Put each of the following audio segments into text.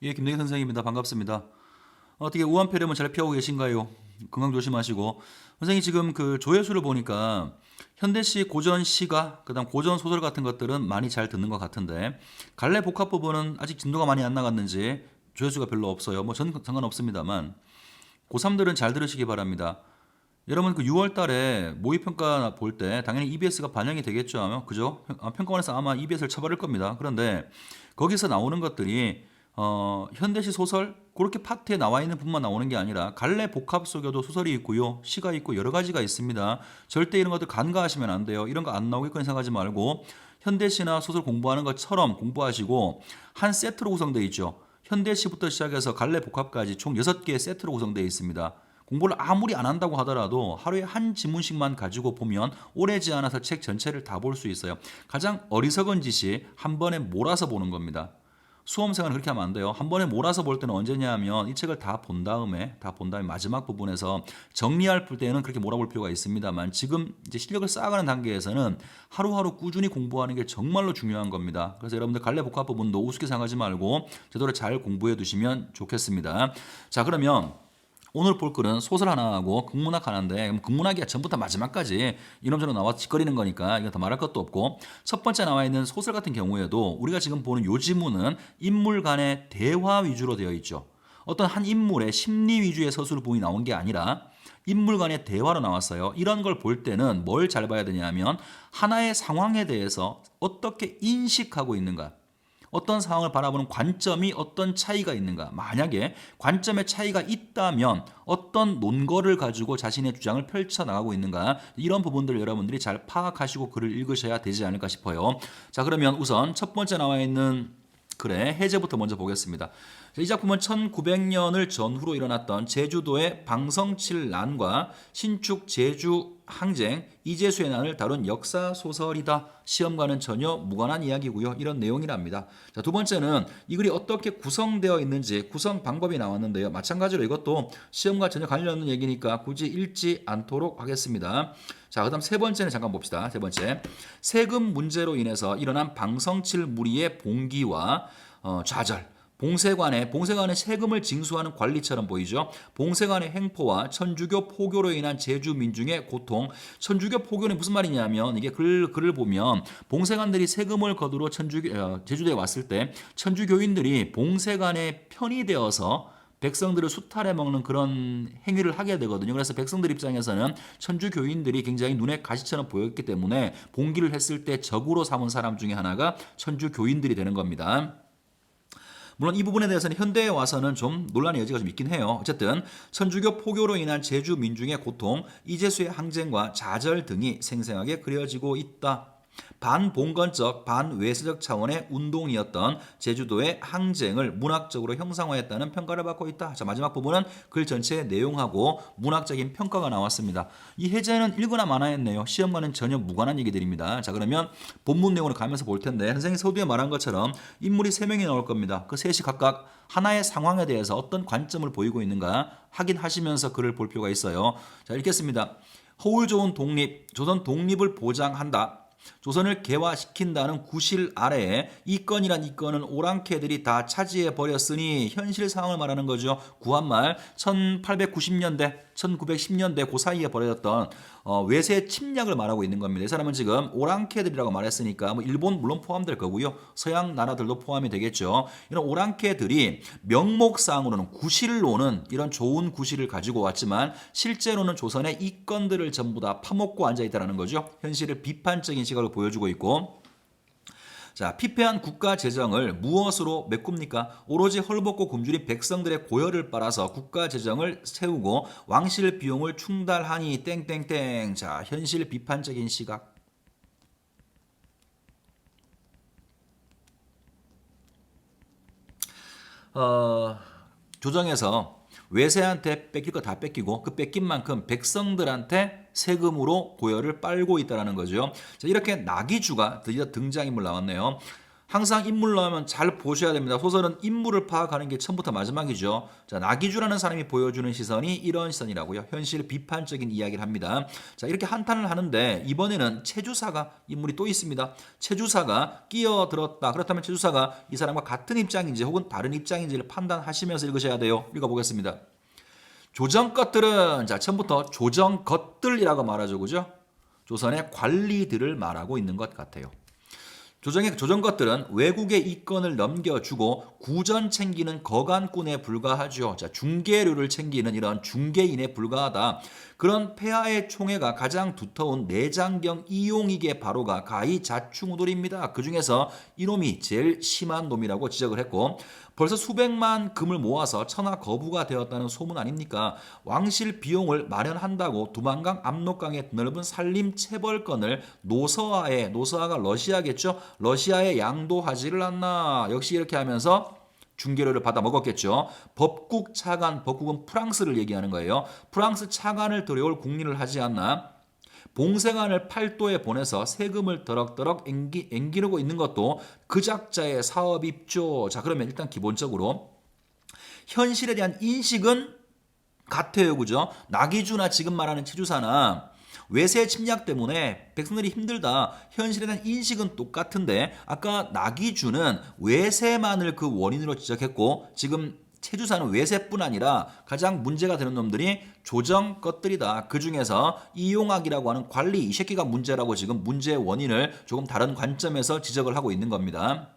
예, 김대기 선생님입니다. 반갑습니다. 어떻게 우한폐렴은 잘 피하고 계신가요? 건강 조심하시고. 선생님 지금 그 조회수를 보니까 현대시, 고전 시가, 그다음 고전 소설 같은 것들은 많이 잘 듣는 것 같은데 갈래 복합 부분은 아직 진도가 많이 안 나갔는지 조회수가 별로 없어요. 뭐 전 상관없습니다만 고3들은 잘 들으시기 바랍니다. 여러분 그 6월 달에 모의평가 볼 때 당연히 EBS가 반영이 되겠죠. 그죠? 평가원에서 아마 EBS를 쳐버릴 겁니다. 그런데 거기서 나오는 것들이 현대시 소설 그렇게 파트에 나와 있는 부분만 나오는 게 아니라 갈래 복합 속에도 소설이 있고요. 시가 있고 여러 가지가 있습니다. 절대 이런 것들 간과하시면 안 돼요. 이런 거 안 나오겠거니 생각하지 말고 현대시나 소설 공부하는 것처럼 공부하시고 한 세트로 구성되어 있죠. 현대시부터 시작해서 갈래 복합까지 총 6개의 세트로 구성되어 있습니다. 공부를 아무리 안 한다고 하더라도 하루에 한 지문씩만 가지고 보면 오래지 않아서 책 전체를 다 볼 수 있어요. 가장 어리석은 짓이 한 번에 몰아서 보는 겁니다. 수험생활은 그렇게 하면 안 돼요. 한 번에 몰아서 볼 때는 언제냐 하면 이 책을 다 본 다음에 마지막 부분에서 정리할 때는 그렇게 몰아볼 필요가 있습니다만 지금 이제 실력을 쌓아가는 단계에서는 하루하루 꾸준히 공부하는 게 정말로 중요한 겁니다. 그래서 여러분들 갈래 복합 부분도 우습게 생각하지 말고 제대로 잘 공부해 두시면 좋겠습니다. 자, 그러면 오늘 볼 글은 소설 하나하고 국문학 하나인데 국문학이 전부터 마지막까지 이놈저놈 나와 짓거리는 거니까 이거 더 말할 것도 없고 첫 번째 나와 있는 소설 같은 경우에도 우리가 지금 보는 요 지문은 인물 간의 대화 위주로 되어 있죠. 어떤 한 인물의 심리 위주의 서술 부분이 나온 게 아니라 인물 간의 대화로 나왔어요. 이런 걸 볼 때는 뭘 잘 봐야 되냐면 하나의 상황에 대해서 어떻게 인식하고 있는가. 어떤 상황을 바라보는 관점이 어떤 차이가 있는가. 만약에 관점의 차이가 있다면 어떤 논거를 가지고 자신의 주장을 펼쳐나가고 있는가. 이런 부분들을 여러분들이 잘 파악하시고 글을 읽으셔야 되지 않을까 싶어요. 자, 그러면 우선 첫 번째 나와 있는 글의 해제부터 먼저 보겠습니다. 이 작품은 1900년을 전후로 일어났던 제주도의 방성칠난과 신축 제주 항쟁 이재수의 난을 다룬 역사 소설이다. 시험과는 전혀 무관한 이야기고요. 이런 내용이랍니다. 자, 두 번째는 이 글이 어떻게 구성되어 있는지 구성 방법이 나왔는데요. 마찬가지로 이것도 시험과 전혀 관련 없는 얘기니까 굳이 읽지 않도록 하겠습니다. 자, 그다음 세 번째는 잠깐 봅시다. 세 번째, 세금 문제로 인해서 일어난 방성칠 무리의 봉기와 좌절. 봉쇄관의 세금을 징수하는 관리처럼 보이죠. 봉쇄관의 횡포와 천주교 포교로 인한 제주 민중의 고통. 천주교 포교는 무슨 말이냐면 이게 글을 보면 봉쇄관들이 세금을 거두러 제주도에 왔을 때 천주교인들이 봉쇄관의 편이 되어서 백성들을 수탈해 먹는 그런 행위를 하게 되거든요. 그래서 백성들 입장에서는 천주교인들이 굉장히 눈에 가시처럼 보였기 때문에 봉기를 했을 때 적으로 삼은 사람 중에 하나가 천주교인들이 되는 겁니다. 물론 이 부분에 대해서는 현대에 와서는 좀 논란의 여지가 좀 있긴 해요. 어쨌든 천주교 포교로 인한 제주 민중의 고통, 이재수의 항쟁과 좌절 등이 생생하게 그려지고 있다. 반봉건적, 반외세적 차원의 운동이었던 제주도의 항쟁을 문학적으로 형상화했다는 평가를 받고 있다. 자, 마지막 부분은 글 전체의 내용하고 문학적인 평가가 나왔습니다. 이 해제는 읽거나 마나했네요. 시험과는 전혀 무관한 얘기들입니다. 자, 그러면 본문 내용으로 가면서 볼 텐데 선생님이 서두에 말한 것처럼 인물이 3명이 나올 겁니다. 그 셋이 각각 하나의 상황에 대해서 어떤 관점을 보이고 있는가 확인하시면서 글을 볼 필요가 있어요. 자, 읽겠습니다. 허울 좋은 독립, 조선 독립을 보장한다. 조선을 개화시킨다는 구실 아래에 이건이란 이건은 오랑캐들이 다 차지해 버렸으니 현실 상황을 말하는 거죠. 구한말 1890년대 1910년대 그 사이에 벌어졌던 외세 침략을 말하고 있는 겁니다. 이 사람은 지금 오랑캐들이라고 말했으니까 뭐 일본 물론 포함될 거고요. 서양 나라들도 포함이 되겠죠. 이런 오랑캐들이 명목상으로는 구실로는 이런 좋은 구실을 가지고 왔지만 실제로는 조선의 이건들을 전부 다 파먹고 앉아있다는 거죠. 현실을 비판적인 시각을 보여주고 있고 자, 피폐한 국가 재정을 무엇으로 메꿉니까? 오로지 헐벗고 굶주린 백성들의 고열을 빨아서 국가 재정을 세우고 왕실 비용을 충당하니 땡땡땡. 자, 현실 비판적인 시각. 조정에서 외세한테 뺏길 거 다 뺏기고 그 뺏긴 만큼 백성들한테 세금으로 고열을 빨고 있다는 거죠. 자, 이렇게 나기주가 드디어 등장인물 나왔네요. 항상 인물 나오면 잘 보셔야 됩니다. 소설은 인물을 파악하는 게 처음부터 마지막이죠. 자, 나기주라는 사람이 보여주는 시선이 이런 시선이라고요. 현실 비판적인 이야기를 합니다. 자, 이렇게 한탄을 하는데 이번에는 최주사가 인물이 또 있습니다. 최주사가 끼어들었다. 그렇다면 최주사가 이 사람과 같은 입장인지 혹은 다른 입장인지를 판단하시면서 읽으셔야 돼요. 읽어보겠습니다. 조정 것들은 자, 처음부터 조정 것들이라고 말하죠. 그죠? 조선의 관리들을 말하고 있는 것 같아요. 조정 것들은 외국의 이권을 넘겨주고 구전 챙기는 거간꾼에 불과하죠. 자, 중개료를 챙기는 이런 중개인에 불과하다. 그런 폐하의 총애가 가장 두터운 내장경 이용익의 바로가 가히 자충우돌입니다. 그중에서 이놈이 제일 심한 놈이라고 지적을 했고 벌써 수백만 금을 모아서 천하 거부가 되었다는 소문 아닙니까? 왕실 비용을 마련한다고 두만강 압록강의 넓은 산림 체벌권을 노서아가 러시아겠죠? 러시아에 양도하지를 않나. 역시 이렇게 하면서 중개료를 받아 먹었겠죠. 법국 차관, 법국은 프랑스를 얘기하는 거예요. 프랑스 차관을 들여올 국리를 하지 않나. 봉생안을 팔도에 보내서 세금을 더럭더럭 앵기르고 있는 것도 그 작자의 사업입죠. 자, 그러면 일단 기본적으로 현실에 대한 인식은 같아요. 그죠? 나기주나 지금 말하는 최주사나 외세 침략 때문에 백성들이 힘들다. 현실에 대한 인식은 똑같은데 아까 나기주는 외세만을 그 원인으로 지적했고 지금 최주사는 외세뿐 아니라 가장 문제가 되는 놈들이 조정 것들이다. 그중에서 이용학이라고 하는 관리 이 새끼가 문제라고 지금 문제의 원인을 조금 다른 관점에서 지적을 하고 있는 겁니다.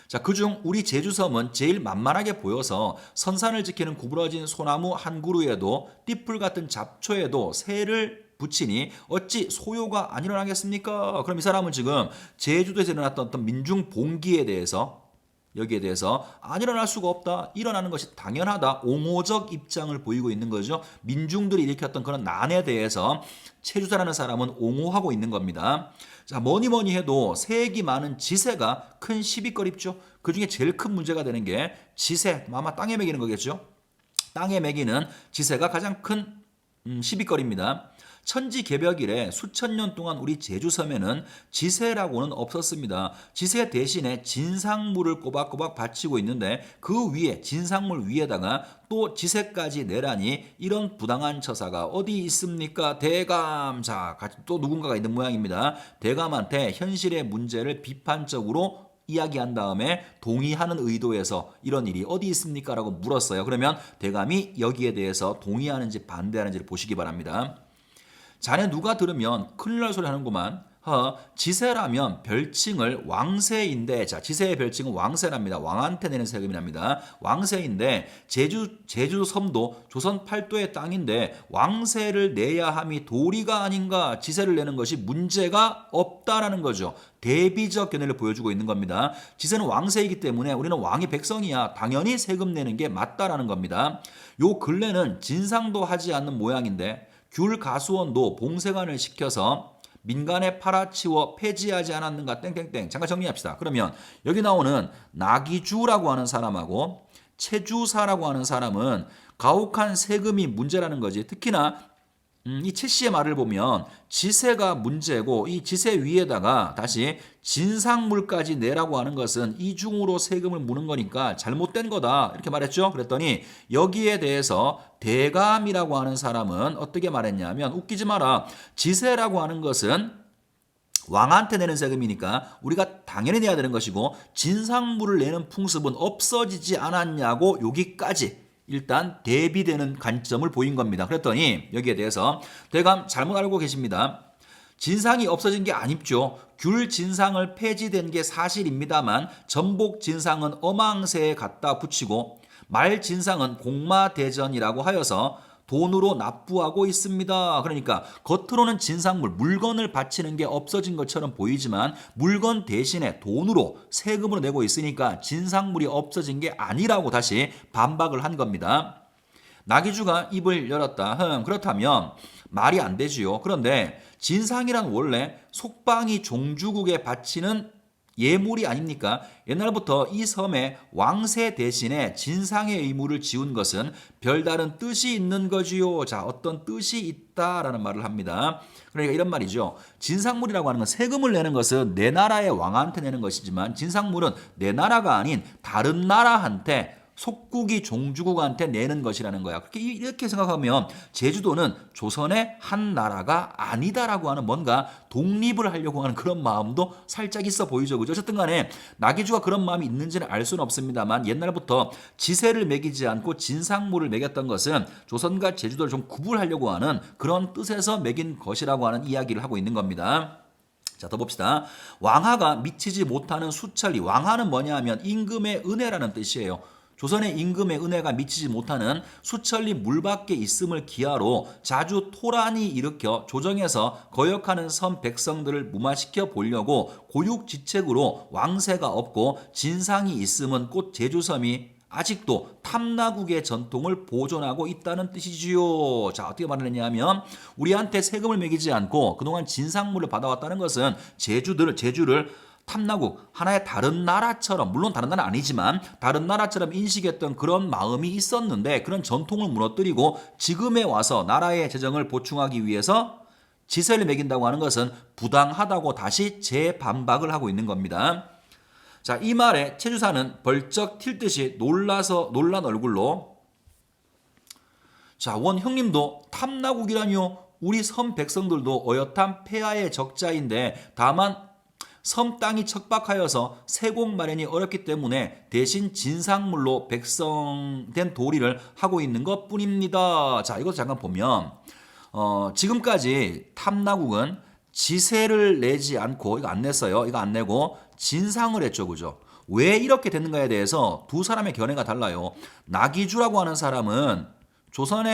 자, 그중 우리 제주섬은 제일 만만하게 보여서 선산을 지키는 구부러진 소나무 한 그루에도 띠풀 같은 잡초에도 새를 붙이니 어찌 소요가 안 일어나겠습니까? 그럼 이 사람은 지금 제주도에서 일어났던 어떤 민중 봉기에 대해서 여기에 대해서 안 일어날 수가 없다. 일어나는 것이 당연하다. 옹호적 입장을 보이고 있는 거죠. 민중들이 일으켰던 그런 난에 대해서 최주사라는 사람은 옹호하고 있는 겁니다. 자, 뭐니 해도 세액이 많은 지세가 큰 시비거리죠. 그중에 제일 큰 문제가 되는 게 지세, 아마 땅에 매기는 거겠죠. 땅에 매기는 지세가 가장 큰 시비거리입니다. 천지개벽 이래 수천 년 동안 우리 제주섬에는 지세라고는 없었습니다. 지세 대신에 진상물을 꼬박꼬박 바치고 있는데 그 위에 진상물 위에다가 또 지세까지 내라니 이런 부당한 처사가 어디 있습니까? 대감. 자, 또 누군가가 있는 모양입니다. 대감한테 현실의 문제를 비판적으로 이야기한 다음에 동의하는 의도에서 이런 일이 어디 있습니까? 라고 물었어요. 그러면 대감이 여기에 대해서 동의하는지 반대하는지를 보시기 바랍니다. 자네 누가 들으면 큰일 날 소리 하는구만. 지세라면 별칭을 왕세인데, 자, 지세의 별칭은 왕세랍니다. 왕한테 내는 세금이랍니다. 왕세인데 제주 섬도 조선 팔도의 땅인데 왕세를 내야 함이 도리가 아닌가. 지세를 내는 것이 문제가 없다라는 거죠. 대비적 견해를 보여주고 있는 겁니다. 지세는 왕세이기 때문에 우리는 왕이 백성이야. 당연히 세금 내는 게 맞다라는 겁니다. 요 근래는 진상도 하지 않는 모양인데 귤 가수원도 봉쇄관을 시켜서 민간에 팔아치워 폐지하지 않았는가 땡땡땡. 잠깐 정리합시다. 그러면 여기 나오는 나기주라고 하는 사람하고 최주사라고 하는 사람은 가혹한 세금이 문제라는 거지. 특히나 이 최 씨의 말을 보면 지세가 문제고 이 지세 위에다가 다시 진상물까지 내라고 하는 것은 이중으로 세금을 무는 거니까 잘못된 거다 이렇게 말했죠. 그랬더니 여기에 대해서 대감이라고 하는 사람은 어떻게 말했냐면 웃기지 마라. 지세라고 하는 것은 왕한테 내는 세금이니까 우리가 당연히 내야 되는 것이고 진상물을 내는 풍습은 없어지지 않았냐고 여기까지 일단 대비되는 관점을 보인 겁니다. 그랬더니 여기에 대해서 대감 잘못 알고 계십니다. 진상이 없어진 게 아닙죠. 귤 진상을 폐지된 게 사실입니다만 전복 진상은 어망새에 갖다 붙이고 말 진상은 공마대전이라고 하여서 돈으로 납부하고 있습니다. 그러니까 겉으로는 진상물, 물건을 바치는 게 없어진 것처럼 보이지만 물건 대신에 돈으로 세금으로 내고 있으니까 진상물이 없어진 게 아니라고 다시 반박을 한 겁니다. 나기주가 입을 열었다. 그렇다면 말이 안 되지요. 그런데 진상이란 원래 속방이 종주국에 바치는 예물이 아닙니까? 옛날부터 이 섬에 왕세 대신에 진상의 의무를 지운 것은 별다른 뜻이 있는 거지요. 자, 어떤 뜻이 있다라는 말을 합니다. 그러니까 이런 말이죠. 진상물이라고 하는 건 세금을 내는 것은 내 나라의 왕한테 내는 것이지만 진상물은 내 나라가 아닌 다른 나라한테 속국이 종주국한테 내는 것이라는 거야. 그렇게 이렇게 생각하면 제주도는 조선의 한 나라가 아니다라고 하는 뭔가 독립을 하려고 하는 그런 마음도 살짝 있어 보이죠. 그죠? 어쨌든 간에 나기주가 그런 마음이 있는지는 알 수는 없습니다만 옛날부터 지세를 매기지 않고 진상물을 매겼던 것은 조선과 제주도를 좀 구분하려고 하는 그런 뜻에서 매긴 것이라고 하는 이야기를 하고 있는 겁니다. 자, 더 봅시다. 왕하가 미치지 못하는 수천리. 왕하는 뭐냐 하면 임금의 은혜라는 뜻이에요. 조선의 임금의 은혜가 미치지 못하는 수천리 물밖에 있음을 기하로 자주 토란이 일으켜 조정에서 거역하는 섬 백성들을 무마시켜 보려고 고육지책으로 왕세가 없고 진상이 있음은 곧 제주섬이 아직도 탐나국의 전통을 보존하고 있다는 뜻이지요. 자, 어떻게 말을 했냐면 우리한테 세금을 매기지 않고 그동안 진상물을 받아왔다는 것은 제주를 탐나국, 하나의 다른 나라처럼, 물론 다른 나라는 아니지만 다른 나라처럼 인식했던 그런 마음이 있었는데 그런 전통을 무너뜨리고 지금에 와서 나라의 재정을 보충하기 위해서 지세를 매긴다고 하는 것은 부당하다고 다시 재반박을 하고 있는 겁니다. 자, 이 말에 체주사는 벌쩍 튈 듯이 놀란 얼굴로 자, 원 형님도 탐나국이라뇨? 우리 섬 백성들도 어엿한 폐하의 적자인데 다만 섬 땅이 척박하여서 세공 마련이 어렵기 때문에 대신 진상물로 백성된 도리를 하고 있는 것뿐입니다. 자, 이것도 잠깐 보면 지금까지 탐나국은 지세를 내지 않고 이거 안 냈어요. 이거 안 내고 진상을 했죠. 그죠? 왜 이렇게 됐는가에 대해서 두 사람의 견해가 달라요. 나기주라고 하는 사람은 조선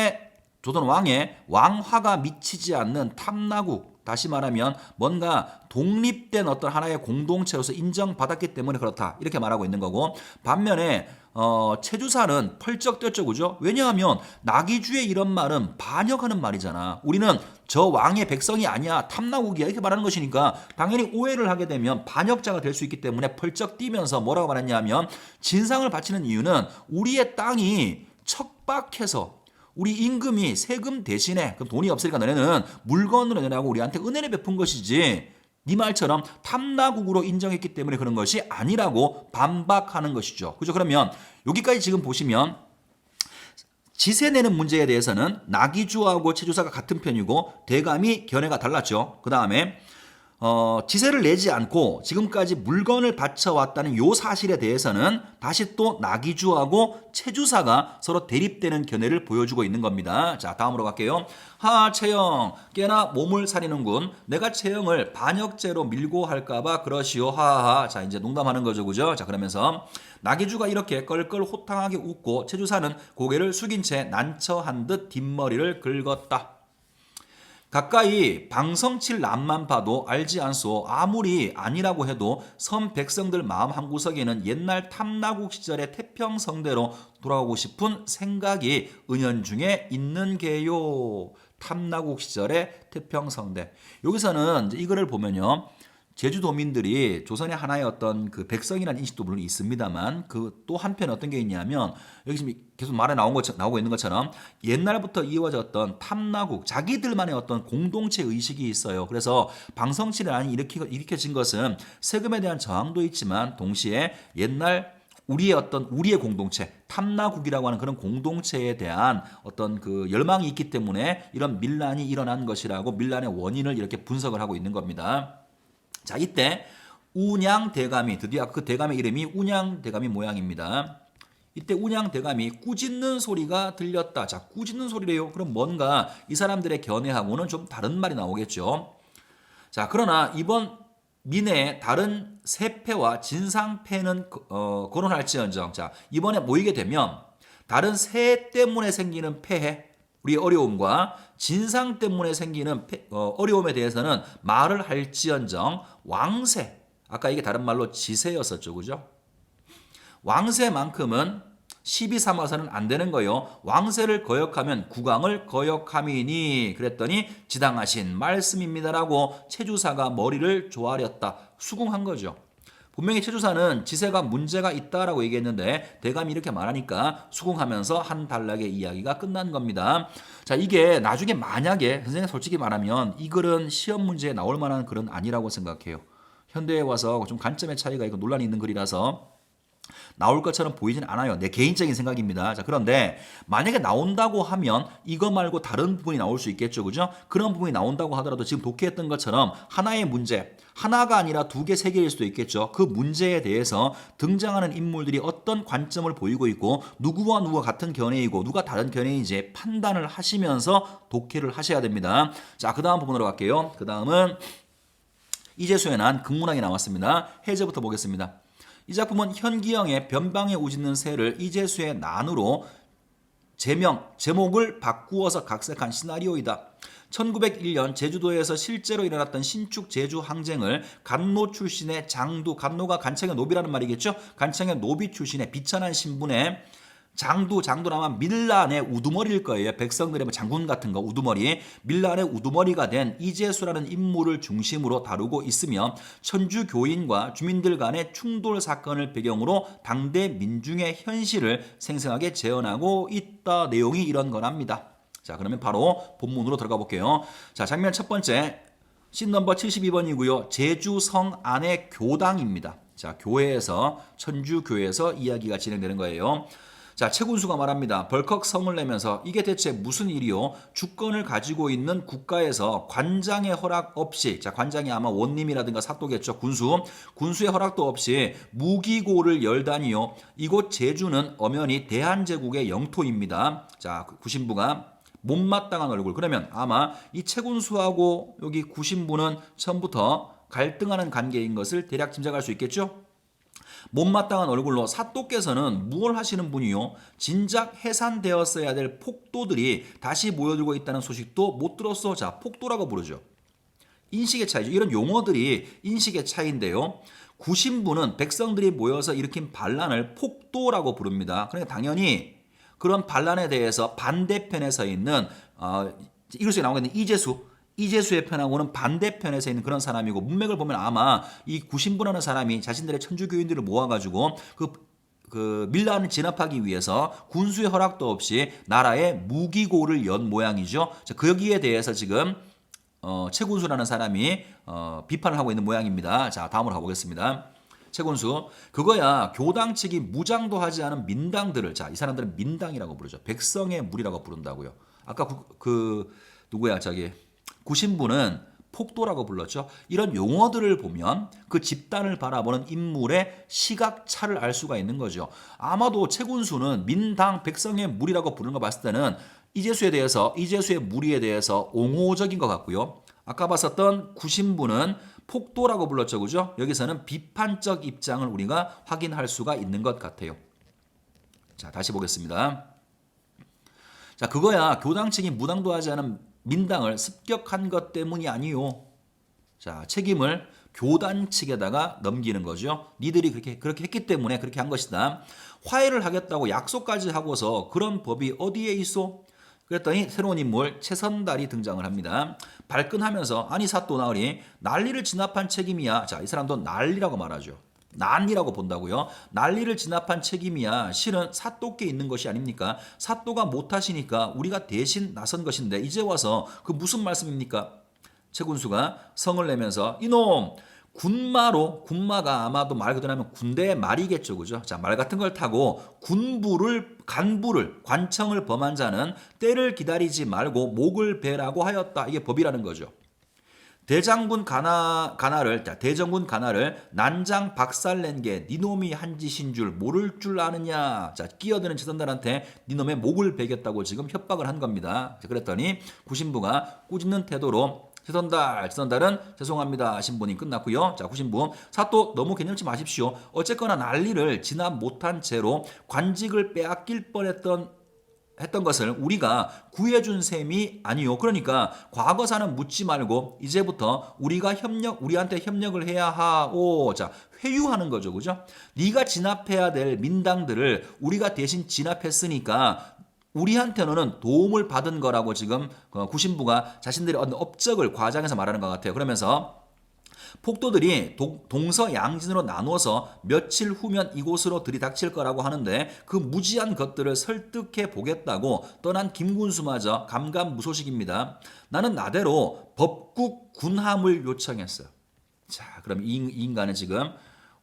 왕의 왕화가 미치지 않는 탐나국, 다시 말하면 뭔가 독립된 어떤 하나의 공동체로서 인정받았기 때문에 그렇다 이렇게 말하고 있는 거고, 반면에 체주사는 펄쩍 뛰었죠. 그죠? 왜냐하면 나기주의 이런 말은 반역하는 말이잖아. 우리는 저 왕의 백성이 아니야, 탐나국이야 이렇게 말하는 것이니까 당연히 오해를 하게 되면 반역자가 될 수 있기 때문에 펄쩍 뛰면서 뭐라고 말했냐면 진상을 바치는 이유는 우리의 땅이 척박해서 우리 임금이 세금 대신에 그럼 돈이 없으니까 너네는 물건으로 내라고 우리한테 은혜를 베푼 것이지 네 말처럼 탐나국으로 인정했기 때문에 그런 것이 아니라고 반박하는 것이죠. 그죠? 그러면 여기까지 지금 보시면 지세 내는 문제에 대해서는 나기주하고 체주사가 같은 편이고 대감이 견해가 달랐죠. 그 다음에 지세를 내지 않고 지금까지 물건을 바쳐왔다는 요 사실에 대해서는 다시 또 나기주하고 체주사가 서로 대립되는 견해를 보여주고 있는 겁니다. 자, 다음으로 갈게요. 하, 채영, 꽤나 몸을 사리는군. 내가 채영을 반역죄로 밀고 할까봐 그러시오. 하하하. 자, 이제 농담하는 거죠. 그죠? 자, 그러면서 나기주가 이렇게 껄껄 호탕하게 웃고 체주사는 고개를 숙인 채 난처한 듯 뒷머리를 긁었다. 가까이 방성칠 남만 봐도 알지 않소. 아무리 아니라고 해도 섬 백성들 마음 한구석에는 옛날 탐나국 시절의 태평성대로 돌아가고 싶은 생각이 은연중에 있는 게요. 탐나국 시절의 태평성대. 여기서는 이제 이거를 보면요. 제주도민들이 조선의 하나의 어떤 그 백성이라는 인식도 물론 있습니다만 그 또 한편 어떤 게 있냐면 여기 지금 계속 말에 나오고 있는 것처럼 옛날부터 이어졌던 탐나국 자기들만의 어떤 공동체 의식이 있어요. 그래서 방성칠이 일으켜진 것은 세금에 대한 저항도 있지만 동시에 옛날 우리의 공동체 탐나국이라고 하는 그런 공동체에 대한 어떤 그 열망이 있기 때문에 이런 밀란이 일어난 것이라고 밀란의 원인을 이렇게 분석을 하고 있는 겁니다. 자, 이때 운양대감이 드디어 그 대감의 이름이 운양대감이 모양입니다. 이때 운양대감이 꾸짖는 소리가 들렸다. 자, 꾸짖는 소리래요. 그럼 뭔가 이 사람들의 견해하고는 좀 다른 말이 나오겠죠. 자, 그러나 이번 민의 다른 세패와 진상패는 거론할지언정. 자, 이번에 모이게 되면 다른 세 때문에 생기는 폐해, 우리의 어려움과 진상 때문에 생기는 어려움에 대해서는 말을 할지언정 왕세, 아까 이게 다른 말로 지세였었죠. 그죠? 왕세만큼은 시비 삼아서는 안 되는 거요. 왕세를 거역하면 국왕을 거역함이니 그랬더니 지당하신 말씀입니다라고 체주사가 머리를 조아렸다. 수긍한 거죠. 분명히 최주사는 지세가 문제가 있다라고 얘기했는데 대감이 이렇게 말하니까 수긍하면서 한 단락의 이야기가 끝난 겁니다. 자, 이게 나중에 만약에 선생님 솔직히 말하면 이 글은 시험 문제에 나올 만한 글은 아니라고 생각해요. 현대에 와서 좀 관점의 차이가 있고 논란이 있는 글이라서 나올 것처럼 보이진 않아요. 내 개인적인 생각입니다. 자, 그런데 만약에 나온다고 하면 이거 말고 다른 부분이 나올 수 있겠죠. 그죠? 그런 부분이 나온다고 하더라도 지금 독해했던 것처럼 하나의 문제, 하나가 아니라 두 개, 세 개일 수도 있겠죠. 그 문제에 대해서 등장하는 인물들이 어떤 관점을 보이고 있고 누구와 누가 같은 견해이고 누가 다른 견해인지 판단을 하시면서 독해를 하셔야 됩니다. 자, 그 다음 부분으로 갈게요. 그 다음은 이재수의 난 극문학이 나왔습니다. 해제부터 보겠습니다. 이 작품은 현기영의 변방에 우짖는 새를 이재수의 난으로 제목을 바꾸어서 각색한 시나리오이다. 1901년 제주도에서 실제로 일어났던 신축 제주 항쟁을 간노 출신의 장두, 간노가 간청의 노비라는 말이겠죠. 간청의 노비 출신의 비천한 신분의 장두라면 밀란의 우두머리일 거예요. 백성들의 장군 같은 거 우두머리. 밀란의 우두머리가 된 이재수라는 인물을 중심으로 다루고 있으며 천주 교인과 주민들 간의 충돌 사건을 배경으로 당대 민중의 현실을 생생하게 재현하고 있다. 내용이 이런 거랍니다. 자, 그러면 바로 본문으로 들어가 볼게요. 자, 장면 첫 번째 씬 넘버 72번이고요. 제주성 안의 교당입니다. 자, 교회에서 천주교회에서 이야기가 진행되는 거예요. 자, 최군수가 말합니다. 벌컥 성을 내면서 이게 대체 무슨 일이요? 주권을 가지고 있는 국가에서 관장의 허락 없이, 자, 관장이 아마 원님이라든가 사또겠죠. 군수의 허락도 없이 무기고를 열다니요. 이곳 제주는 엄연히 대한제국의 영토입니다. 자, 구신부가 못마땅한 얼굴. 그러면 아마 이 최군수하고 여기 구신부는 처음부터 갈등하는 관계인 것을 대략 짐작할 수 있겠죠? 못마땅한 얼굴로 사또께서는 무엇을 하시는 분이요? 진작 해산되었어야 될 폭도들이 다시 모여들고 있다는 소식도 못 들었어. 자, 폭도라고 부르죠. 인식의 차이죠. 이런 용어들이 인식의 차이인데요. 구신부는 백성들이 모여서 일으킨 반란을 폭도라고 부릅니다. 그러니까 당연히 그런 반란에 대해서 반대편에 서 있는 이글 속에 나오는 이재수의 편하고는 반대편에 서 있는 그런 사람이고, 문맥을 보면 아마 이 구신부라는 사람이 자신들의 천주교인들을 모아가지고 그 밀란을 진압하기 위해서 군수의 허락도 없이 나라에 무기고를 연 모양이죠. 그 여기에 대해서 지금 최군수라는 사람이 비판을 하고 있는 모양입니다. 자, 다음으로 가보겠습니다. 최군수, 그거야 교당 측이 무장도 하지 않은 민당들을, 자, 이 사람들은 민당이라고 부르죠. 백성의 무리라고 부른다고요. 아까 누구야, 구신부는 폭도라고 불렀죠. 이런 용어들을 보면 그 집단을 바라보는 인물의 시각차를 알 수가 있는 거죠. 아마도 최군수는 민당 백성의 무리라고 부르는 거 봤을 때는 이재수의 무리에 대해서 옹호적인 것 같고요. 아까 봤었던 구신부는 폭도라고 불렀죠. 그죠? 여기서는 비판적 입장을 우리가 확인할 수가 있는 것 같아요. 자, 다시 보겠습니다. 자, 그거야 교당 측이 무당도 하지 않은 민당을 습격한 것 때문이 아니요. 자, 책임을 교단 측에다가 넘기는 거죠. 니들이 그렇게 했기 때문에 그렇게 한 것이다. 화해를 하겠다고 약속까지 하고서 그런 법이 어디에 있어? 그랬더니 새로운 인물 최선달이 등장을 합니다. 발끈하면서 아니 사또 나으리 난리를 진압한 책임이야. 자, 이 사람도 난리라고 말하죠. 난리라고 본다고요. 난리를 진압한 책임이야. 실은 사또께 있는 것이 아닙니까? 사또가 못하시니까 우리가 대신 나선 것인데 이제 와서 그 무슨 말씀입니까? 최군수가 성을 내면서 이놈 군마가 아마도 말 그대로 하면 군대의 말이겠죠. 그죠? 자, 말 같은 걸 타고 간부를 관청을 범한 자는 때를 기다리지 말고 목을 베라고 하였다. 이게 법이라는 거죠. 대정군 가나를 난장 박살낸 게 니놈이 한 짓인 줄 모를 줄 아느냐. 자, 끼어드는 최선달한테 니놈의 목을 베겠다고 지금 협박을 한 겁니다. 자, 그랬더니 구신부가 꾸짖는 태도로 최선달은 죄송합니다 신분이 끝났고요. 자, 구신부 사또 너무 개념치 마십시오. 어쨌거나 난리를 진압 못한 채로 관직을 빼앗길 뻔했던 것을 우리가 구해준 셈이 아니요. 그러니까 과거사는 묻지 말고 이제부터 우리한테 협력을 해야 하오. 자, 회유하는 거죠. 그죠? 네가 진압해야 될 민당들을 우리가 대신 진압했으니까 우리한테는 도움을 받은 거라고 지금 구신부가 자신들의 어떤 업적을 과장해서 말하는 것 같아요. 그러면서 폭도들이 동서양진으로 나누어서 며칠 후면 이곳으로 들이닥칠 거라고 하는데 그 무지한 것들을 설득해 보겠다고 떠난 김군수마저 감감무소식입니다. 나는 나대로 법국 군함을 요청했어요. 자, 그럼 이 인간은 지금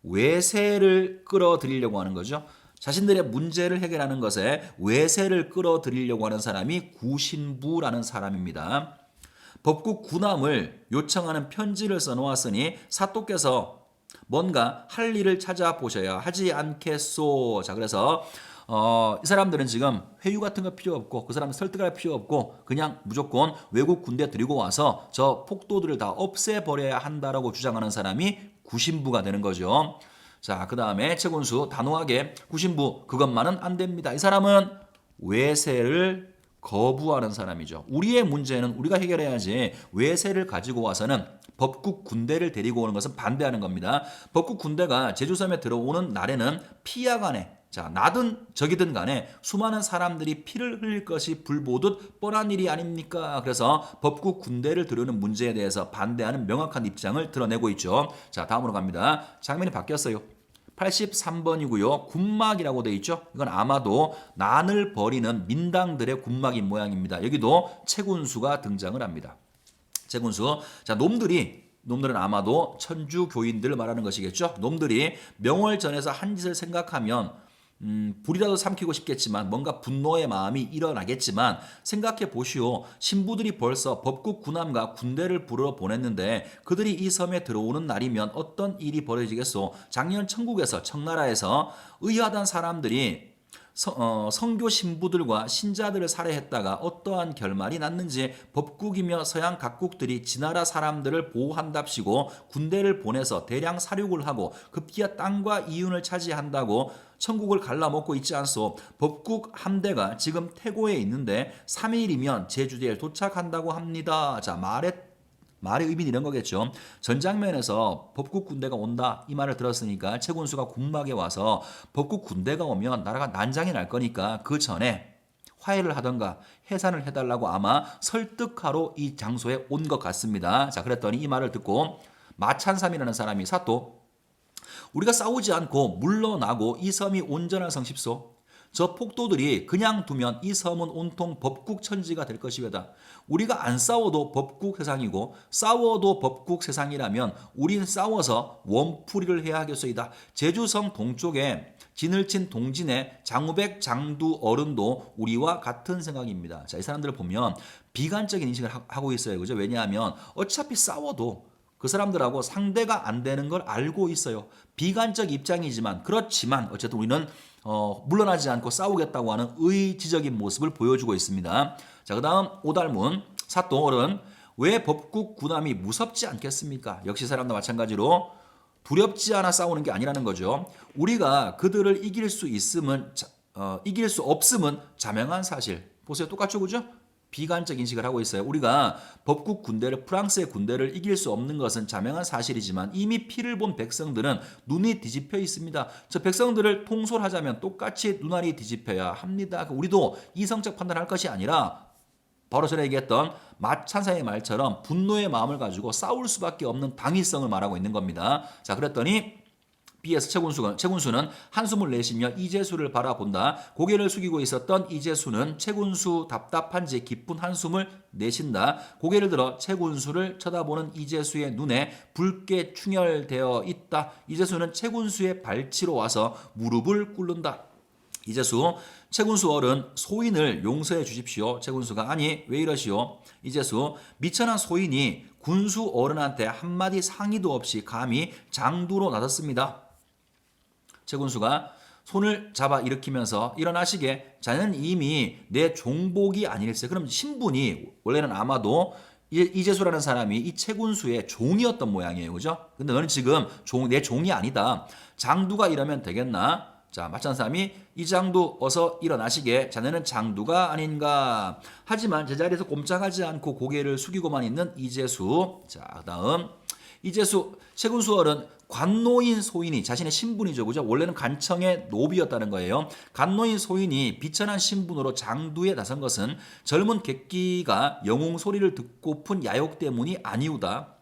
외세를 끌어들이려고 하는 거죠. 자신들의 문제를 해결하는 것에 외세를 끌어들이려고 하는 사람이 구신부라는 사람입니다. 법국 군함을 요청하는 편지를 써놓았으니 사또께서 뭔가 할 일을 찾아보셔야 하지 않겠소. 자, 그래서 이 사람들은 지금 회유 같은 거 필요 없고 그 사람 설득할 필요 없고 그냥 무조건 외국 군대 들이고 와서 저 폭도들을 다 없애버려야 한다라고 주장하는 사람이 구신부가 되는 거죠. 자, 그 다음에 최군수 단호하게 구신부 그것만은 안 됩니다. 이 사람은 외세를 거부하는 사람이죠. 우리의 문제는 우리가 해결해야지 외세를 가지고 와서는 법국 군대를 데리고 오는 것은 반대하는 겁니다. 법국 군대가 제주섬에 들어오는 날에는 피야간에 자, 나든 적이든 간에 수많은 사람들이 피를 흘릴 것이 불보듯 뻔한 일이 아닙니까? 그래서 법국 군대를 들여오는 문제에 대해서 반대하는 명확한 입장을 드러내고 있죠. 자, 다음으로 갑니다. 장면이 바뀌었어요. 83번이고요. 군막이라고 되어 있죠. 이건 아마도 난을 벌이는 민당들의 군막인 모양입니다. 여기도 최군수가 등장을 합니다. 최군수. 자, 놈들은 아마도 천주 교인들을 말하는 것이겠죠. 놈들이 명월전에서 한 짓을 생각하면 불이라도 삼키고 싶겠지만 뭔가 분노의 마음이 일어나겠지만 생각해 보시오. 신부들이 벌써 법국 군함과 군대를 부르러 보냈는데 그들이 이 섬에 들어오는 날이면 어떤 일이 벌어지겠소. 작년 천국에서 청나라에서 의하던 사람들이 성교 신부들과 신자들을 살해했다가 어떠한 결말이 났는지 법국이며 서양 각국들이 지나라 사람들을 보호한답시고 군대를 보내서 대량 사륙을 하고 급기야 땅과 이윤을 차지한다고 천국을 갈라먹고 있지 않소. 법국 함대가 지금 태고에 있는데 3일이면 제주도에 도착한다고 합니다. 자, 말의 의미는 이런 거겠죠. 전장면에서 법국 군대가 온다 이 말을 들었으니까 최군수가 군막에 와서 법국 군대가 오면 나라가 난장이 날 거니까 그 전에 화해를 하던가 해산을 해달라고 아마 설득하러 이 장소에 온 것 같습니다. 자, 그랬더니 이 말을 듣고 마찬삼이라는 사람이 사또 우리가 싸우지 않고 물러나고 이 섬이 온전한 성십소. 저 폭도들이 그냥 두면 이 섬은 온통 법국 천지가 될 것이외다. 우리가 안 싸워도 법국 세상이고 싸워도 법국 세상이라면 우린 싸워서 원풀이를 해야 하겠소이다. 제주성 동쪽에 진을 친 동진의 장우백 장두 어른도 우리와 같은 생각입니다. 자, 이 사람들을 보면 비관적인 인식을 하고 있어요. 그죠? 왜냐하면 어차피 싸워도 그 사람들하고 상대가 안 되는 걸 알고 있어요. 비관적 입장이지만 그렇지만 어쨌든 우리는 물러나지 않고 싸우겠다고 하는 의지적인 모습을 보여주고 있습니다. 자, 그 다음 오달문 사또 어른 왜 법국 군함이 무섭지 않겠습니까? 역시 사람도 마찬가지로 두렵지 않아 싸우는 게 아니라는 거죠. 우리가 그들을 이길 수 없음은 자명한 사실. 보세요. 똑같죠, 그죠? 비관적 인식을 하고 있어요. 우리가 법국 군대를 프랑스의 군대를 이길 수 없는 것은 자명한 사실이지만 이미 피를 본 백성들은 눈이 뒤집혀 있습니다. 저 백성들을 통솔하자면 똑같이 눈알이 뒤집혀야 합니다. 우리도 이성적 판단할 것이 아니라 바로 전에 얘기했던 마찬사의 말처럼 분노의 마음을 가지고 싸울 수밖에 없는 당위성을 말하고 있는 겁니다. 자, 그랬더니 BS 최군수는 한숨을 내쉬며 이재수를 바라본다. 고개를 숙이고 있었던 이재수는 최군수 답답한지 깊은 한숨을 내쉰다. 고개를 들어 최군수를 쳐다보는 이재수의 눈에 붉게 충혈되어 있다. 이재수는 최군수의 발치로 와서 무릎을 꿇는다. 이재수, 최군수 어른 소인을 용서해 주십시오. 최군수가 아니 왜 이러시오? 이재수, 미천한 소인이 군수 어른한테 한마디 상의도 없이 감히 장두로 나섰습니다. 최군수가 손을 잡아 일으키면서 일어나시게 자네는 이미 내 종복이 아닐세. 그럼 신분이 원래는 아마도 이재수라는 사람이 이 최군수의 종이었던 모양이에요. 그죠? 근데 너는 지금 내 종이 아니다. 장두가 이러면 되겠나? 자, 마찬 사람이 이 장두 어서 일어나시게 자네는 장두가 아닌가. 하지만 제자리에서 꼼짝하지 않고 고개를 숙이고만 있는 이재수. 자, 다음 이재수 최군수 어른 관노인 소인이 자신의 신분이죠. 그죠? 원래는 간청의 노비였다는 거예요. 관노인 소인이 비천한 신분으로 장두에 나선 것은 젊은 객기가 영웅 소리를 듣고픈 야욕 때문이 아니우다.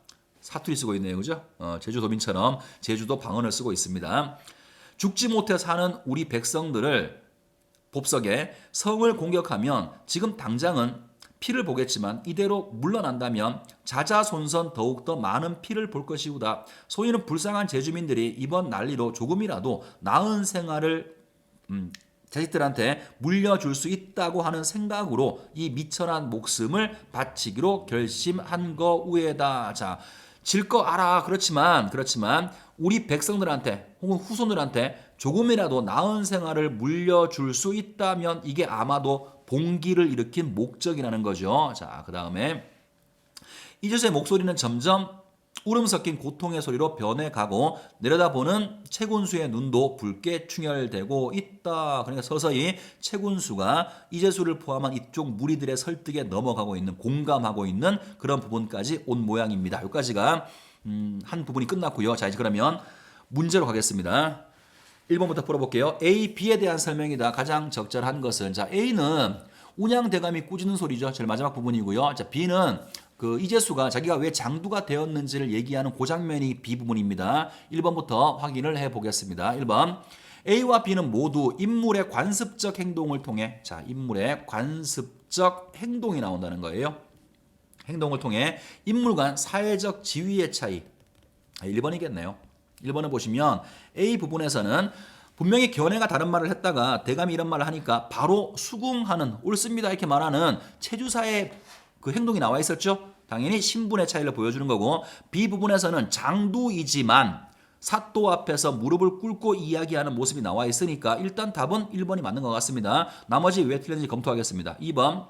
사투리 쓰고 있네요. 그죠? 제주도민처럼 제주도 방언을 쓰고 있습니다. 죽지 못해 사는 우리 백성들을 봅석에 성을 공격하면 지금 당장은 피를 보겠지만 이대로 물러난다면 자자손손 더욱더 많은 피를 볼 것이우다. 소위는 불쌍한 제주민들이 이번 난리로 조금이라도 나은 생활을 자식들한테 물려줄 수 있다고 하는 생각으로 이 미천한 목숨을 바치기로 결심한 거우에다. 자, 질 거 알아. 그렇지만 우리 백성들한테 혹은 후손들한테 조금이라도 나은 생활을 물려줄 수 있다면 이게 아마도 봉기를 일으킨 목적이라는 거죠. 자, 그 다음에 이제서의 목소리는 점점 울음 섞인 고통의 소리로 변해가고 내려다보는 채군수의 눈도 붉게 충혈되고 있다. 그러니까 서서히 채군수가 이재수를 포함한 이쪽 무리들의 설득에 넘어가고 있는, 공감하고 있는 그런 부분까지 온 모양입니다. 여기까지가 한 부분이 끝났고요. 자, 이제 그러면 문제로 가겠습니다. 1번부터 풀어볼게요. A, B에 대한 설명이다. 가장 적절한 것은, 자, A는 운양대감이 꾸짖는 소리죠. 제일 마지막 부분이고요. 자, B는 그 이재수가 자기가 왜 장두가 되었는지를 얘기하는 그 장면이 B 부분입니다. 1번부터 확인을 해보겠습니다. 1번. A와 B는 모두 인물의 관습적 행동을 통해, 자, 인물의 관습적 행동이 나온다는 거예요. 행동을 통해 인물 간 사회적 지위의 차이. 1번이겠네요. 1번을 보시면 A 부분에서는 분명히 견해가 다른 말을 했다가 대감이 이런 말을 하니까 바로 수긍하는, 옳습니다 이렇게 말하는 체주사의 그 행동이 나와 있었죠. 당연히 신분의 차이를 보여주는 거고, B 부분에서는 장두이지만 사또 앞에서 무릎을 꿇고 이야기하는 모습이 나와 있으니까 일단 답은 1번이 맞는 것 같습니다. 나머지 왜 틀렸는지 검토하겠습니다. 2번.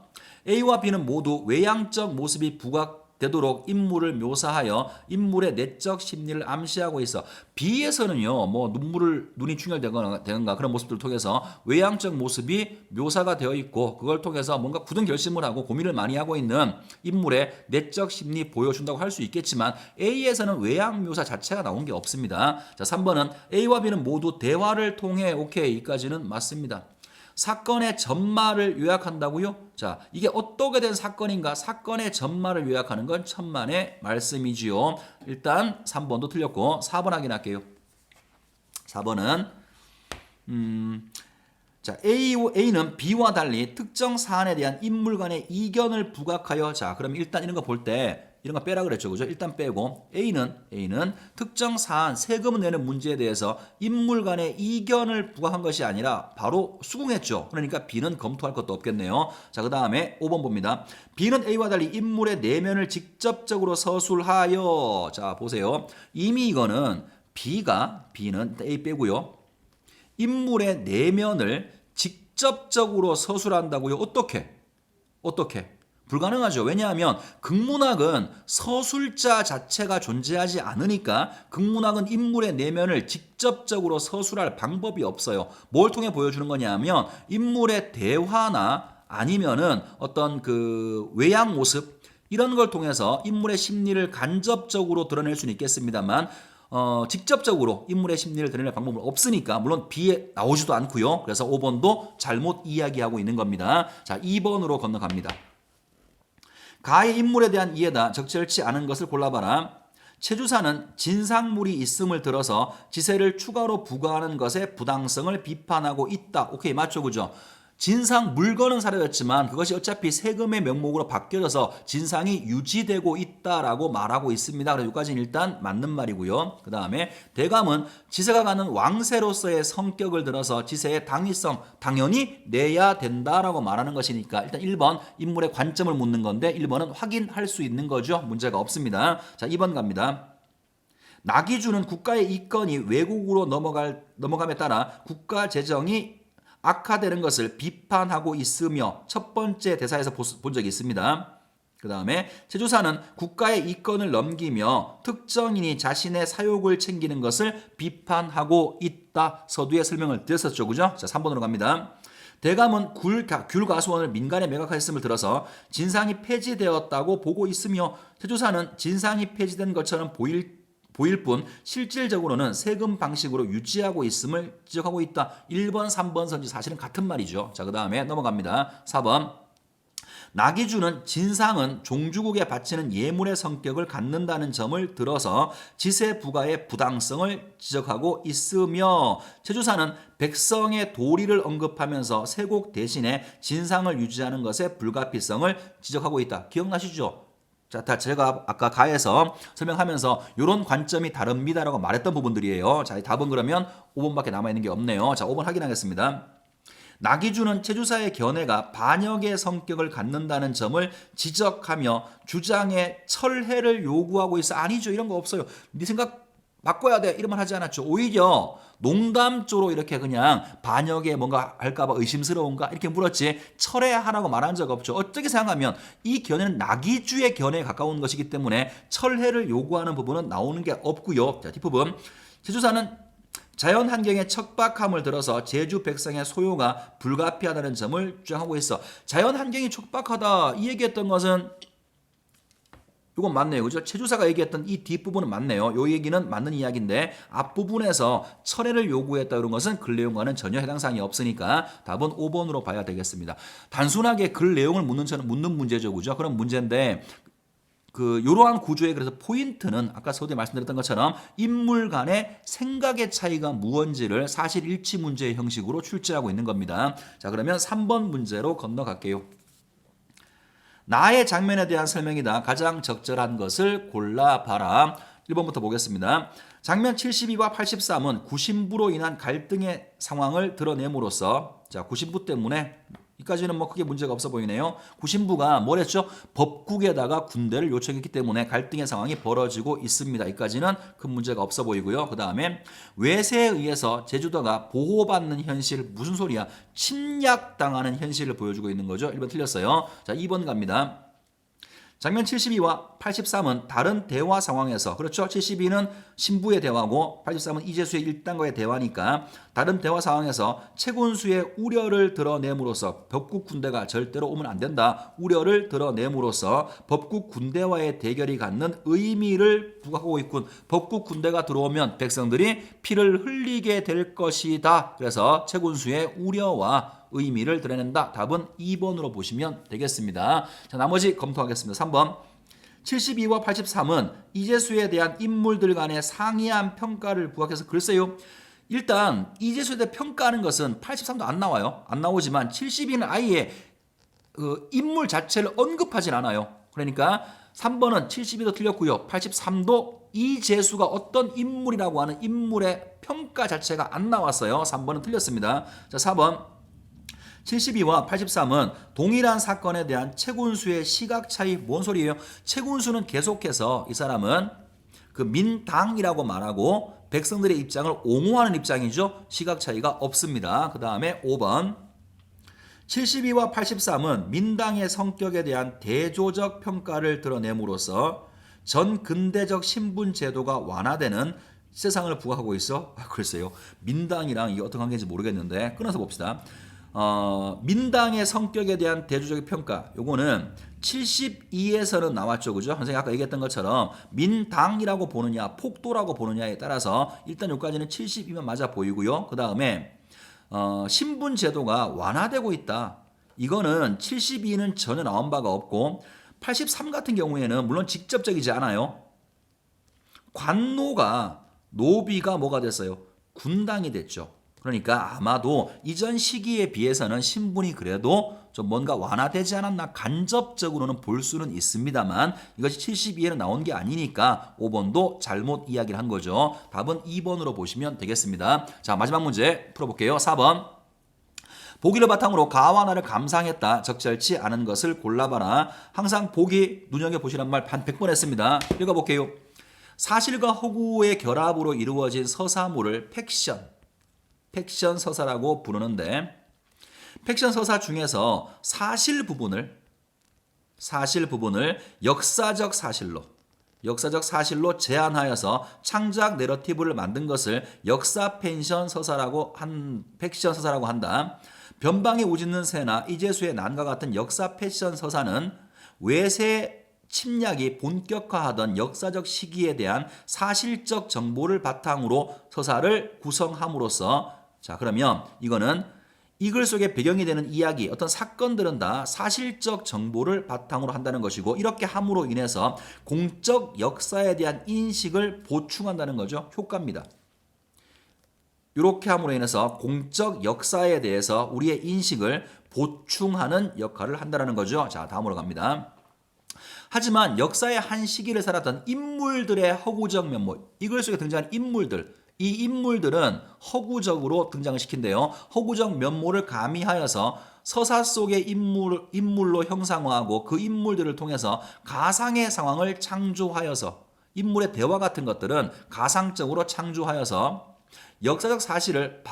A와 B는 모두 외향적 모습이 부각되도록 인물을 묘사하여 인물의 내적 심리를 암시하고 있어. B에서는요, 뭐 눈이 충혈되거나 그런 모습들을 통해서 외향적 모습이 묘사가 되어 있고 그걸 통해서 뭔가 굳은 결심을 하고 고민을 많이 하고 있는 인물의 내적 심리 보여준다고 할 수 있겠지만 A에서는 외향 묘사 자체가 나온 게 없습니다. 자, 3번은 A와 B는 모두 대화를 통해, 오케이, 여기까지는 맞습니다. 사건의 전말을 요약한다고요? 자, 이게 어떻게 된 사건인가? 사건의 전말을 요약하는 건 천만의 말씀이지요. 일단 3번도 틀렸고 4번 확인할게요. 4번은 자, A는 B와 달리 특정 사안에 대한 인물 간의 이견을 부각하여, 자, 그럼 일단 이런 거 볼 때 이런 거 빼라 그랬죠. 그죠? 일단 빼고 A는 특정 사안, 세금을 내는 문제에 대해서 인물 간의 이견을 부각한 것이 아니라 바로 수긍했죠. 그러니까 B는 검토할 것도 없겠네요. 자, 그 다음에 5번 봅니다. B는 A와 달리 인물의 내면을 직접적으로 서술하여, 자, 보세요. 이미 이거는 B는 A 빼고요. 인물의 내면을 직접적으로 서술한다고요? 어떻게? 불가능하죠. 왜냐하면 극문학은 서술자 자체가 존재하지 않으니까 극문학은 인물의 내면을 직접적으로 서술할 방법이 없어요. 뭘 통해 보여주는 거냐면 인물의 대화나 아니면은 어떤 그 외양 모습, 이런 걸 통해서 인물의 심리를 간접적으로 드러낼 수는 있겠습니다만 직접적으로 인물의 심리를 드러낼 방법은 없으니까 물론 B에 나오지도 않고요. 그래서 5번도 잘못 이야기하고 있는 겁니다. 자, 2번으로 건너갑니다. 가의 인물에 대한 이해다. 적절치 않은 것을 골라봐라. 체주사는 진상물이 있음을 들어서 지세를 추가로 부과하는 것의 부당성을 비판하고 있다. 오케이, 맞죠, 그죠? 진상 물건은 사라졌지만 그것이 어차피 세금의 명목으로 바뀌어져서 진상이 유지되고 있다라고 말하고 있습니다. 그래서 여기까지는 일단 맞는 말이고요. 그 다음에 대감은 지세가 가는 왕세로서의 성격을 들어서 지세의 당위성 당연히 내야 된다라고 말하는 것이니까 일단 1번 인물의 관점을 묻는 건데 1번은 확인할 수 있는 거죠. 문제가 없습니다. 자, 2번 갑니다. 낙이 주는 국가의 이권이 외국으로 넘어감에 따라 국가 재정이 악화되는 것을 비판하고 있으며 첫 번째 대사에서 본 적이 있습니다. 그 다음에 체주사는 국가의 이권을 넘기며 특정인이 자신의 사욕을 챙기는 것을 비판하고 있다. 서두에 설명을 드렸었죠. 그죠? 자, 3번으로 갑니다. 대감은 귤가수원을 민간에 매각했음을 들어서 진상이 폐지되었다고 보고 있으며 체주사는 진상이 폐지된 것처럼 보일 뿐 실질적으로는 세금 방식으로 유지하고 있음을 지적하고 있다. 1번, 3번 선지 사실은 같은 말이죠. 자, 그 다음에 넘어갑니다. 4번. 나기주는 진상은 종주국에 바치는 예물의 성격을 갖는다는 점을 들어서 지세 부과의 부당성을 지적하고 있으며 제주사는 백성의 도리를 언급하면서 세곡 대신에 진상을 유지하는 것의 불가피성을 지적하고 있다. 기억나시죠? 자, 제가 아까 가에서 설명하면서 이런 관점이 다릅니다라고 말했던 부분들이에요. 자, 답은 그러면 5번밖에 남아있는 게 없네요. 자, 5번 확인하겠습니다. 나기주는 체주사의 견해가 반역의 성격을 갖는다는 점을 지적하며 주장에 철회를 요구하고 있어. 아니죠. 이런 거 없어요. 네 생각 바꿔야 돼. 이런 말 하지 않았죠. 오히려 농담조로 이렇게 그냥 반역에 뭔가 할까봐 의심스러운가 이렇게 물었지 철회하라고 말한 적 없죠. 어떻게 생각하면 이 견해는 나기주의 견해에 가까운 것이기 때문에 철회를 요구하는 부분은 나오는 게 없고요. 자, 뒷부분. 제주사는 자연 환경의 척박함을 들어서 제주 백성의 소요가 불가피하다는 점을 주장하고 있어. 자연 환경이 척박하다 이 얘기했던 것은 이건 맞네요. 그죠? 최주사가 얘기했던 이 뒷부분은 맞네요. 이 얘기는 맞는 이야기인데 앞부분에서 철회를 요구했다 이런 것은 글 내용과는 전혀 해당 사항이 없으니까 답은 5번으로 봐야 되겠습니다. 단순하게 글 내용을 묻는 문제죠. 그죠? 그런 문제인데 이러한 구조의 그래서 포인트는 아까 서두에 말씀드렸던 것처럼 인물 간의 생각의 차이가 무언지를 사실 일치 문제의 형식으로 출제하고 있는 겁니다. 자, 그러면 3번 문제로 건너갈게요. 나의 장면에 대한 설명이다. 가장 적절한 것을 골라봐라. 1번부터 보겠습니다. 장면 72와 83은 구신부로 인한 갈등의 상황을 드러냄으로써 자, 구신부 때문에 이까지는 뭐 크게 문제가 없어 보이네요. 구신부가 뭘 했죠? 법국에다가 군대를 요청했기 때문에 갈등의 상황이 벌어지고 있습니다. 이까지는 큰 문제가 없어 보이고요. 그 다음에 외세에 의해서 제주도가 보호받는 현실 무슨 소리야? 침략당하는 현실을 보여주고 있는 거죠. 1번 틀렸어요. 자, 2번 갑니다. 장면 72와 83은 다른 대화 상황에서 그렇죠. 72는 신부의 대화고 83은 이재수의 일당과의 대화니까 다른 대화 상황에서 채군수의 우려를 드러냄으로써 법국 군대가 절대로 오면 안 된다. 우려를 드러냄으로써 법국 군대와의 대결이 갖는 의미를 부각하고 있군. 법국 군대가 들어오면 백성들이 피를 흘리게 될 것이다. 그래서 채군수의 우려와 의미를 드러낸다. 답은 2번으로 보시면 되겠습니다. 자, 나머지 검토하겠습니다. 3번. 72와 83은 이재수에 대한 인물들 간의 상이한 평가를 부각해서 글쎄요. 일단 이재수에 대해 평가하는 것은 83도 안 나와요. 안 나오지만 72는 아예 인물 자체를 언급하진 않아요. 그러니까 3번은 72도 틀렸고요. 83도 이재수가 어떤 인물이라고 하는 인물의 평가 자체가 안 나왔어요. 3번은 틀렸습니다. 자, 4번. 72와 83은 동일한 사건에 대한 채군수의 시각 차이 뭔 소리예요? 채군수는 계속해서 이 사람은 그 민당이라고 말하고 백성들의 입장을 옹호하는 입장이죠. 시각 차이가 없습니다. 그 다음에 5번 72와 83은 민당의 성격에 대한 대조적 평가를 드러냄으로써 전 근대적 신분 제도가 완화되는 세상을 부각하고 있어. 글쎄요. 민당이랑 이게 어떤 관계인지 모르겠는데 끊어서 봅시다. 민당의 성격에 대한 대조적인 평가 요거는 72에서는 나왔죠. 그죠? 선생님 아까 얘기했던 것처럼 민당이라고 보느냐 폭도라고 보느냐에 따라서 일단 여기까지는 72면 맞아 보이고요. 그 다음에 신분 제도가 완화되고 있다. 이거는 72는 전혀 나온 바가 없고 83 같은 경우에는 물론 직접적이지 않아요. 관노가 노비가 뭐가 됐어요? 군당이 됐죠. 그러니까 아마도 이전 시기에 비해서는 신분이 그래도 좀 뭔가 완화되지 않았나 간접적으로는 볼 수는 있습니다만 이것이 72에는 나온 게 아니니까 5번도 잘못 이야기를 한 거죠. 답은 2번으로 보시면 되겠습니다. 자, 마지막 문제 풀어볼게요. 4번. 보기를 바탕으로 가와 나를 감상했다. 적절치 않은 것을 골라봐라. 항상 보기 눈여겨보시란 말 한 100번 했습니다. 읽어볼게요. 사실과 허구의 결합으로 이루어진 서사물을 팩션 서사라고 부르는데 팩션 서사 중에서 사실 부분을 역사적 사실로 제한하여서 창작 내러티브를 만든 것을 역사 팩션 서사라고 한다. 변방의 우짖는 새나 이재수의 난과 같은 역사 팩션 서사는 외세 침략이 본격화하던 역사적 시기에 대한 사실적 정보를 바탕으로 서사를 구성함으로써 자, 그러면 이거는 이 글 속에 배경이 되는 이야기, 어떤 사건들은 다 사실적 정보를 바탕으로 한다는 것이고 이렇게 함으로 인해서 공적 역사에 대한 인식을 보충한다는 거죠. 효과입니다. 이렇게 함으로 인해서 공적 역사에 대해서 우리의 인식을 보충하는 역할을 한다는 거죠. 자, 다음으로 갑니다. 하지만 역사의 한 시기를 살았던 인물들의 허구적 면모, 이 글 속에 등장하는 인물들, 이 인물들은 허구적으로 등장을 시킨대요. 허구적 면모를 가미하여서 서사 속의 인물로 형상화하고 그 인물들을 통해서 가상의 상황을 창조하여서 인물의 대화 같은 것들은 가상적으로 창조하여서 역사적 사실을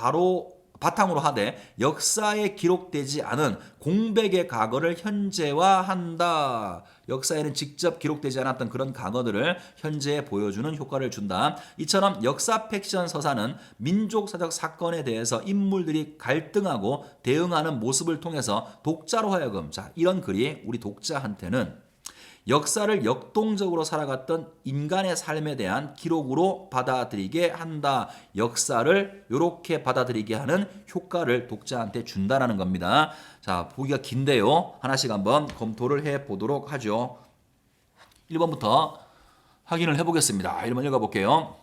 바탕으로 하되 역사에 기록되지 않은 공백의 과거를 현재화한다. 역사에는 직접 기록되지 않았던 그런 과거들을 현재에 보여주는 효과를 준다. 이처럼 역사 팩션 서사는 민족사적 사건에 대해서 인물들이 갈등하고 대응하는 모습을 통해서 독자로 하여금 이런 글이 우리 독자한테는 역사를 역동적으로 살아갔던 인간의 삶에 대한 기록으로 받아들이게 한다. 역사를 이렇게 받아들이게 하는 효과를 독자한테 준다라는 겁니다. 자, 보기가 긴데요. 하나씩 한번 검토를 해 보도록 하죠. 1번부터 확인을 해보겠습니다. 1번 읽어볼게요.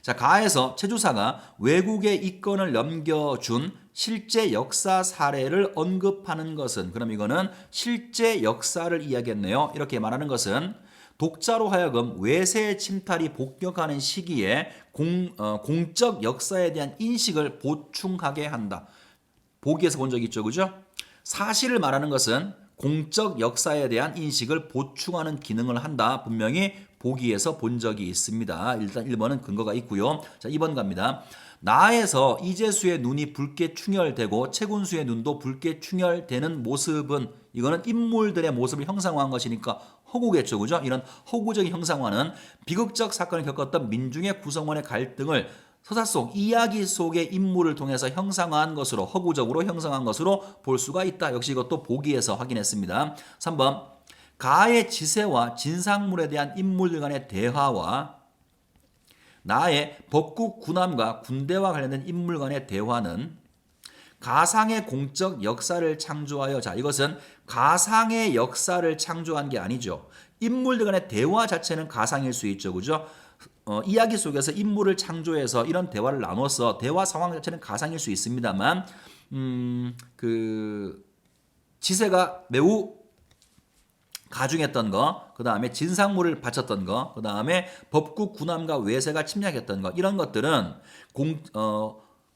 자, 가에서 최주사가 외국에 이권을 넘겨준 실제 역사 사례를 언급하는 것은, 그럼 이거는 실제 역사를 이야기했네요. 이렇게 말하는 것은 독자로 하여금 외세 침탈이 복격하는 시기에 공적 역사에 대한 인식을 보충하게 한다. 보기에서 본 적 있죠, 그죠? 사실을 말하는 것은 공적 역사에 대한 인식을 보충하는 기능을 한다. 분명히 보기에서 본 적이 있습니다. 일단 1번은 근거가 있고요. 자, 2번 갑니다. 나에서 이재수의 눈이 붉게 충혈되고 최군수의 눈도 붉게 충혈되는 모습은, 이거는 인물들의 모습을 형상화한 것이니까 허구겠죠, 그죠? 이런 허구적인 형상화는 비극적 사건을 겪었던 민중의 구성원의 갈등을 서사 속 이야기 속의 인물을 통해서 형상화한 것으로, 허구적으로 형상화한 것으로 볼 수가 있다. 역시 이것도 보기에서 확인했습니다. 3번 가의 지세와 진상물에 대한 인물들 간의 대화와 나의 법국 군함과 군대와 관련된 인물 간의 대화는 가상의 공적 역사를 창조하여, 자, 이것은 가상의 역사를 창조한 게 아니죠. 인물들 간의 대화 자체는 가상일 수 있죠, 그죠? 이야기 속에서 인물을 창조해서 이런 대화를 나눠서 대화 상황 자체는 가상일 수 있습니다만, 그 지세가 매우 가중했던 거, 그 다음에 진상물을 바쳤던 거, 그 다음에 법국 군함과 외세가 침략했던 거, 이런 것들은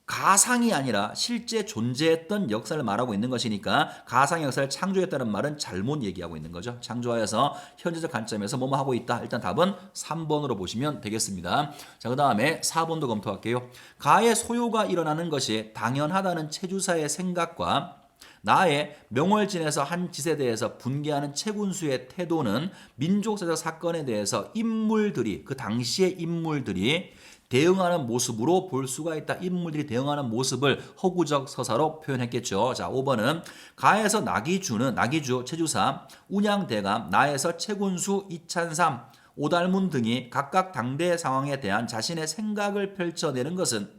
가상이 아니라 실제 존재했던 역사를 말하고 있는 것이니까 가상 역사를 창조했다는 말은 잘못 얘기하고 있는 거죠. 창조하여서 현재적 관점에서 뭐뭐 하고 있다. 일단 답은 3번으로 보시면 되겠습니다. 자, 그 다음에 4번도 검토할게요. 가의 소요가 일어나는 것이 당연하다는 최주사의 생각과 나의 명월진에서 한 짓에 대해서 분개하는 최군수의 태도는 민족사적 사건에 대해서 인물들이, 그 당시의 인물들이 대응하는 모습으로 볼 수가 있다. 인물들이 대응하는 모습을 허구적 서사로 표현했겠죠. 자, 5번은 가에서 나기주, 최주사, 운양대감, 나에서 최군수, 이찬삼, 오달문 등이 각각 당대 상황에 대한 자신의 생각을 펼쳐내는 것은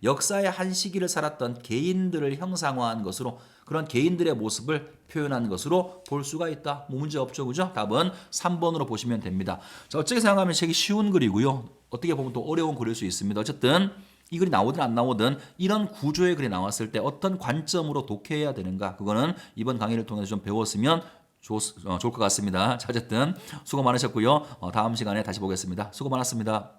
역사의 한 시기를 살았던 개인들을 형상화한 것으로, 그런 개인들의 모습을 표현한 것으로 볼 수가 있다. 뭐 문제 없죠, 그죠? 답은 3번으로 보시면 됩니다. 자, 어떻게 생각하면 되게 쉬운 글이고요. 어떻게 보면 또 어려운 글일 수 있습니다. 어쨌든 이 글이 나오든 안 나오든 이런 구조의 글이 나왔을 때 어떤 관점으로 독해해야 되는가, 그거는 이번 강의를 통해서 좀 배웠으면 좋을 것 같습니다. 자, 어쨌든 수고 많으셨고요. 다음 시간에 다시 보겠습니다. 수고 많았습니다.